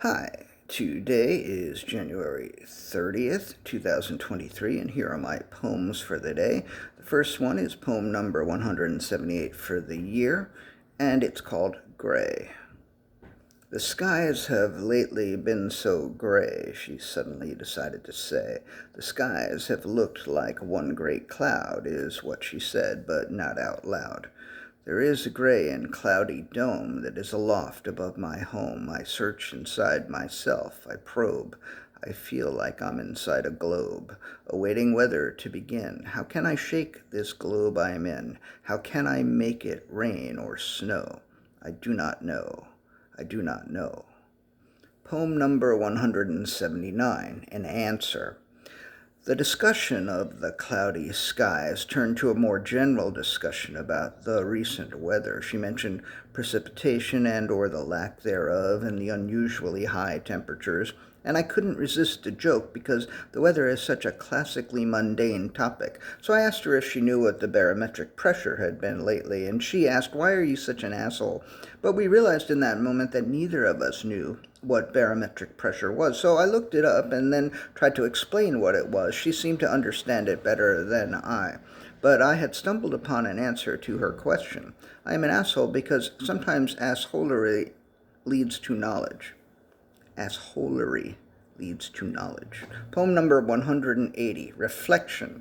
Hi, today is January 30th, 2023, and here are my poems for the day. The first one is poem number 178 for the year, and it's called Gray. The skies have lately been so gray, she suddenly decided to say. The skies have looked like one great cloud, is what she said, but not out loud. There is a gray and cloudy dome that is aloft above my home. I search inside myself. I probe. I feel like I'm inside a globe, awaiting weather to begin. How can I shake this globe I'm in? How can I make it rain or snow? I do not know. I do not know. Poem number 179, An Answer. The discussion of the cloudy skies turned to a more general discussion about the recent weather. She mentioned precipitation and or the lack thereof and the unusually high temperatures, and I couldn't resist a joke because the weather is such a classically mundane topic. So I asked her if she knew what the barometric pressure had been lately, and she asked, "Why are you such an asshole?" But we realized in that moment that neither of us knew what barometric pressure was. So I looked it up and then tried to explain what it was. She seemed to understand it better than I. But I had stumbled upon an answer to her question. I am an asshole because sometimes assholery leads to knowledge. Assholery leads to knowledge. Poem number 180, Reflection.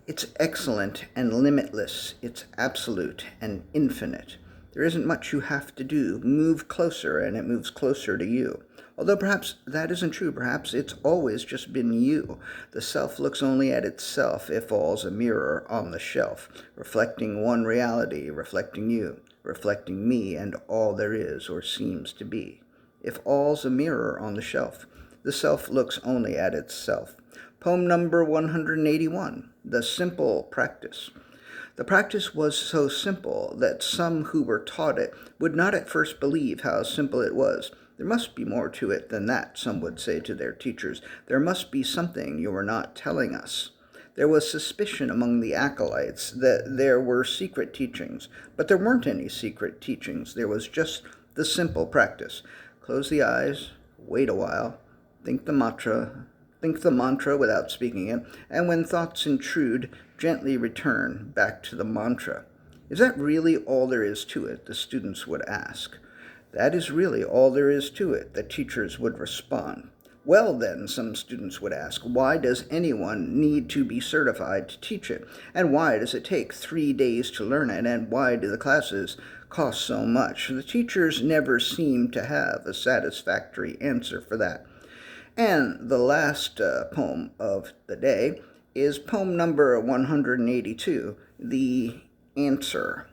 It's excellent and limitless. It's absolute and infinite. There isn't much you have to do. Move closer, and it moves closer to you. Although perhaps that isn't true. Perhaps it's always just been you. The self looks only at itself if all's a mirror on the shelf, reflecting one reality, reflecting you, reflecting me and all there is or seems to be. If all's a mirror on the shelf, the self looks only at itself. Poem number 181, The Simple Practice. The practice was so simple that some who were taught it would not at first believe how simple it was. There must be more to it than that, some would say to their teachers. There must be something you are not telling us. There was suspicion among the acolytes that there were secret teachings, but there weren't any secret teachings. There was just the simple practice. Close the eyes, wait a while, think the mantra without speaking it, and when thoughts intrude, gently return back to the mantra. Is that really all there is to it? The students would ask. That is really all there is to it, the teachers would respond. Well then, some students would ask, why does anyone need to be certified to teach it? And why does it take 3 days to learn it? And why do the classes cost so much? The teachers never seem to have a satisfactory answer for that. And the last poem of the day is poem number 182, The Answer.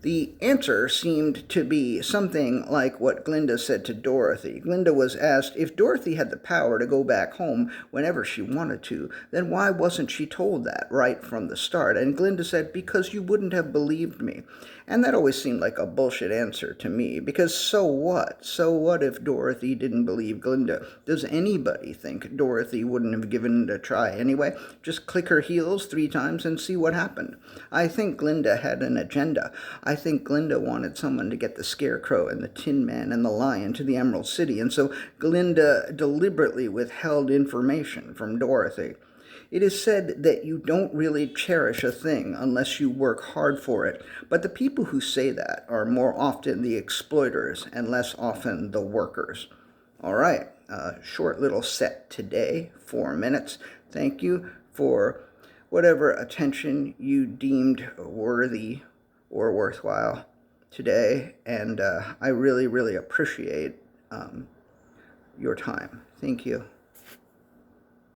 The answer seemed to be something like what Glinda said to Dorothy. Glinda was asked if Dorothy had the power to go back home whenever she wanted to, then why wasn't she told that right from the start? And Glinda said, because you wouldn't have believed me. And that always seemed like a bullshit answer to me, because so what? So what if Dorothy didn't believe Glinda? Does anybody think Dorothy wouldn't have given it a try anyway? Just click her heels 3 times and see what happened. I think Glinda had an agenda. I think Glinda wanted someone to get the Scarecrow and the Tin Man and the Lion to the Emerald City, and so Glinda deliberately withheld information from Dorothy. It is said that you don't really cherish a thing unless you work hard for it, but the people who say that are more often the exploiters and less often the workers. All right, short little set today, 4 minutes. Thank you for whatever attention you deemed worthy or worthwhile today, and I really, really appreciate your time. Thank you.